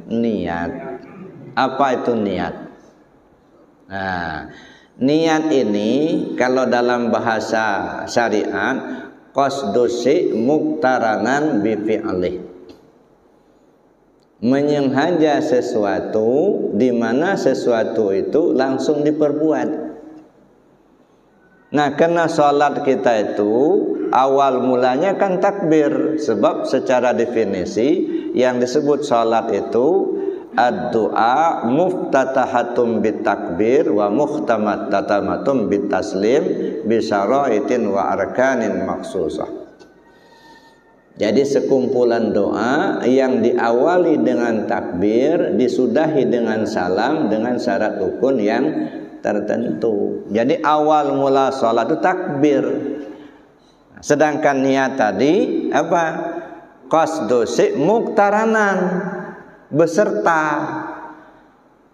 niat. Apa itu niat? Nah, niat ini kalau dalam bahasa syariat qasdusi muqtaranan bi fi'lih, menyengaja sesuatu di mana sesuatu itu langsung diperbuat. Nah, karena sholat kita itu awal mulanya kan takbir, sebab secara definisi yang disebut sholat itu ad-du'a muftatahatum bitakbir wa muhtamatamatum bitaslim bisyaraitin wa arkanin maksusah. Jadi sekumpulan doa yang diawali dengan takbir, disudahi dengan salam dengan syarat rukun yang tertentu. Jadi awal mula sholat itu takbir. Sedangkan niat tadi apa? Qasdusi muqtaranan, beserta.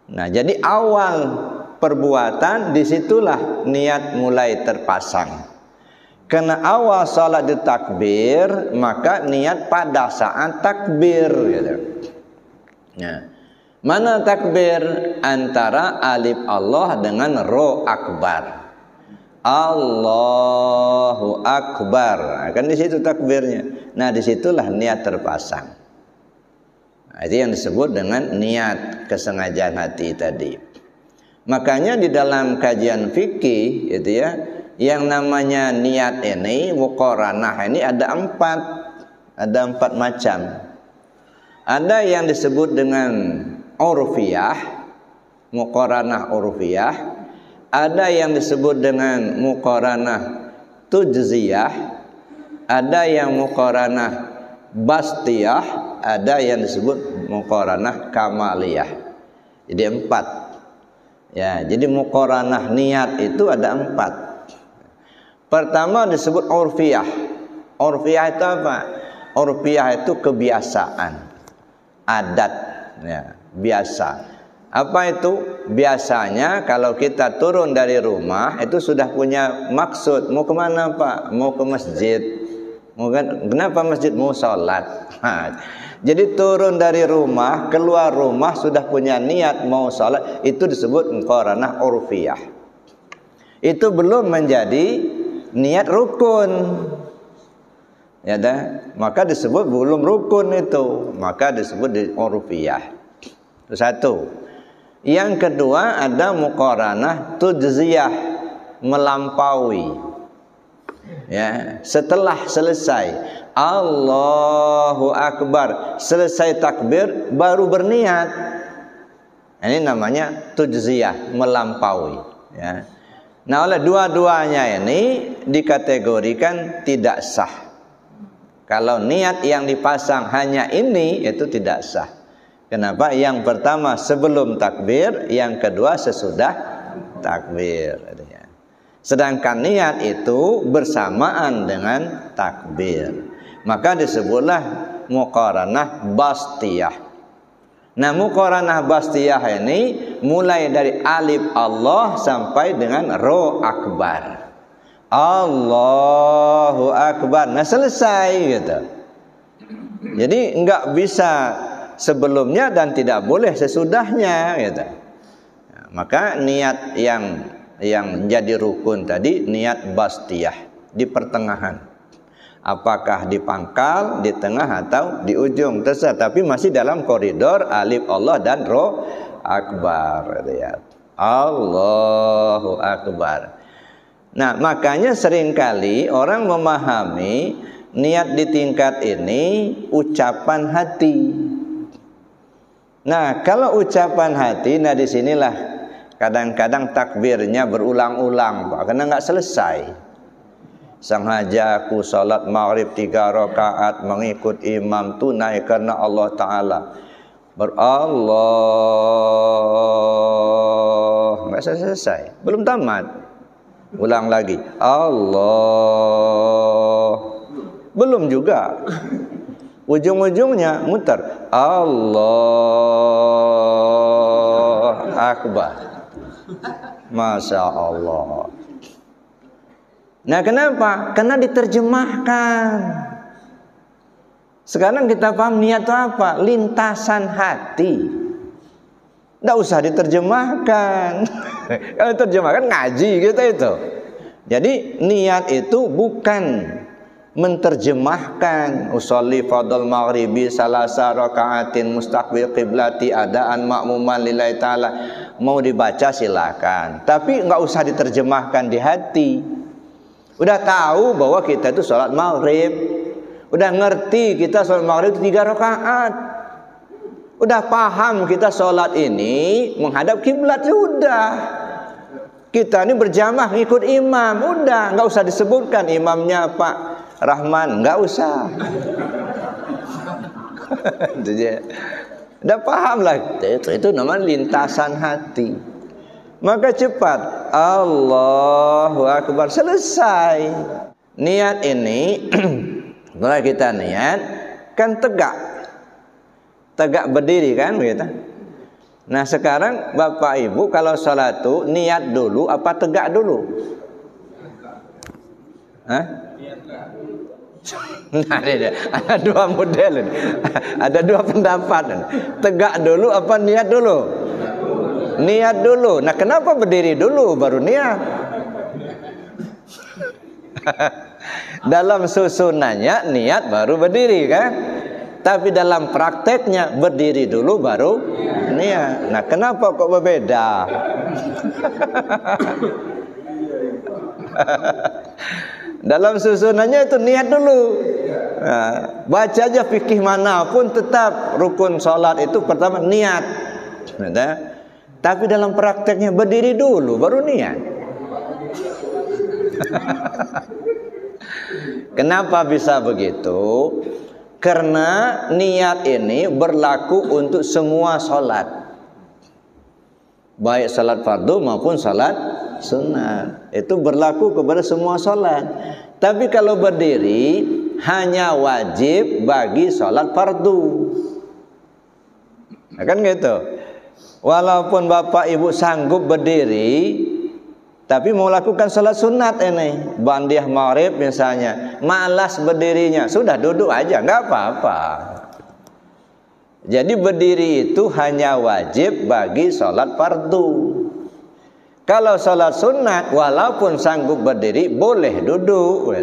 Nah, jadi awal perbuatan disitulah niat mulai terpasang. Karena awal sholat itu takbir, maka niat pada saat takbir gitu. Nah, mana takbir? Antara alif Allah dengan ro akbar. Allahu akbar. Kan di situ takbirnya. Nah, disitulah niat terpasang. Nah, itu yang disebut dengan niat, kesengajaan hati tadi. Makanya di dalam kajian fikih itu ya, yang namanya niat ini, muqaranah ini ada empat macam. Ada yang disebut dengan urfiyah, muqaranah urfiyah. Ada yang disebut dengan muqaranah tujziyah. Ada yang muqaranah bastiyah. Ada yang disebut muqaranah kamaliyah. Jadi empat. Ya, jadi muqaranah niat itu ada empat. Pertama disebut urfiyah. Urfiyah itu apa? Urfiyah itu kebiasaan, adat, ya, biasa. Apa itu? Biasanya kalau kita turun dari rumah itu sudah punya maksud. Mau kemana Pak? Mau ke masjid. Kenapa masjid? Mau sholat. Jadi turun dari rumah, keluar rumah sudah punya niat mau sholat. Itu disebut muqaranah urfiyah. Itu belum menjadi niat rukun. Ya dah, maka disebut belum rukun itu. Maka disebut di urfiyah. Itu satu. Yang kedua ada muqaranah tujziyah, melampaui. Ya, setelah selesai Allahu akbar, selesai takbir baru berniat. Ini namanya tujziyah, melampaui, ya. Nah, oleh dua-duanya ini dikategorikan tidak sah. Kalau niat yang dipasang hanya ini itu tidak sah. Kenapa? Yang pertama sebelum takbir, yang kedua sesudah takbir. Sedangkan niat itu bersamaan dengan takbir. Maka disebutlah muqaranah bastiyah. Nah, muqaranah bastiyah ini mulai dari alif Allah sampai dengan ro akbar. Allahu akbar. Nah, selesai gitu. Jadi enggak bisa sebelumnya dan tidak boleh sesudahnya gitu. Nah, maka niat yang jadi rukun tadi niat bastiyah di pertengahan. Apakah di pangkal, di tengah atau di ujung terserah, tapi masih dalam koridor alif Allah dan ro akbar ya. Allahu akbar. Nah, makanya seringkali orang memahami niat di tingkat ini ucapan hati. Nah, kalau ucapan hati, nah disinilah kadang-kadang takbirnya berulang-ulang, Pak, karena nggak selesai. Sengaja aku salat maghrib 3 rakaat mengikut imam tunai karena Allah Ta'ala. Allah, nggak selesai, belum tamat. Ulang lagi, Allah, belum juga. Ujung-ujungnya muter, Allah akbar. Masya Allah. Nah, kenapa? Karena diterjemahkan. Sekarang kita paham niat itu apa? Lintasan hati. Nggak usah diterjemahkan. Kalau terjemahkan ngaji kita itu. Jadi niat itu bukan menterjemahkan usolli fardhul maghribi salasa rakaatin mustaqbil qiblati adaan ma'muman lillahi ta'ala. Mau dibaca silakan, tapi nggak usah diterjemahkan di hati. Udah tahu bahwa kita itu sholat maghrib, udah ngerti kita sholat maghrib itu 3 rakaat, udah paham kita sholat ini menghadap kiblat, sudah. Kita ini berjamaah ikut imam, udah nggak usah disebutkan imamnya Pak Rahman, nggak usah. Udah paham lah, itu namanya lintasan hati. Maka cepat Allahu Akbar, selesai. Niat ini setelah kita niat kan tegak berdiri kan begitu. Nah sekarang Bapak Ibu kalau sholat tuh niat dulu apa tegak dulu? Hah? Nah, ada 2 model, ada 2 pendapat. Tegak dulu apa niat dulu? Niat dulu. Nah kenapa berdiri dulu baru niat? Dalam susunannya niat baru berdiri kan? Tapi dalam prakteknya berdiri dulu baru niat. Nah kenapa kok berbeda? Dalam susunannya itu niat dulu. Nah, baca aja fikih manapun tetap rukun sholat itu pertama niat. Nah, tapi dalam prakteknya berdiri dulu baru niat. Kenapa bisa begitu? Karena niat ini berlaku untuk semua sholat, baik sholat fardu maupun sholat sunnah. Itu berlaku kepada semua sholat. Tapi kalau berdiri hanya wajib bagi sholat fardu. Nah, kan gitu. Walaupun Bapak Ibu sanggup berdiri, tapi mau lakukan sholat sunat ini, bandiah maghrib misalnya, malas berdirinya, sudah duduk aja, nggak apa-apa. Jadi berdiri itu hanya wajib bagi sholat fardu. Kalau sholat sunat, walaupun sanggup berdiri, boleh duduk.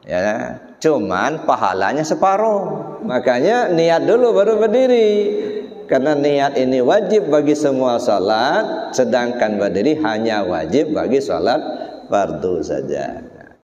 Ya, cuman pahalanya separuh. Makanya niat dulu baru berdiri. Karena niat ini wajib bagi semua sholat, sedangkan berdiri hanya wajib bagi sholat fardu saja.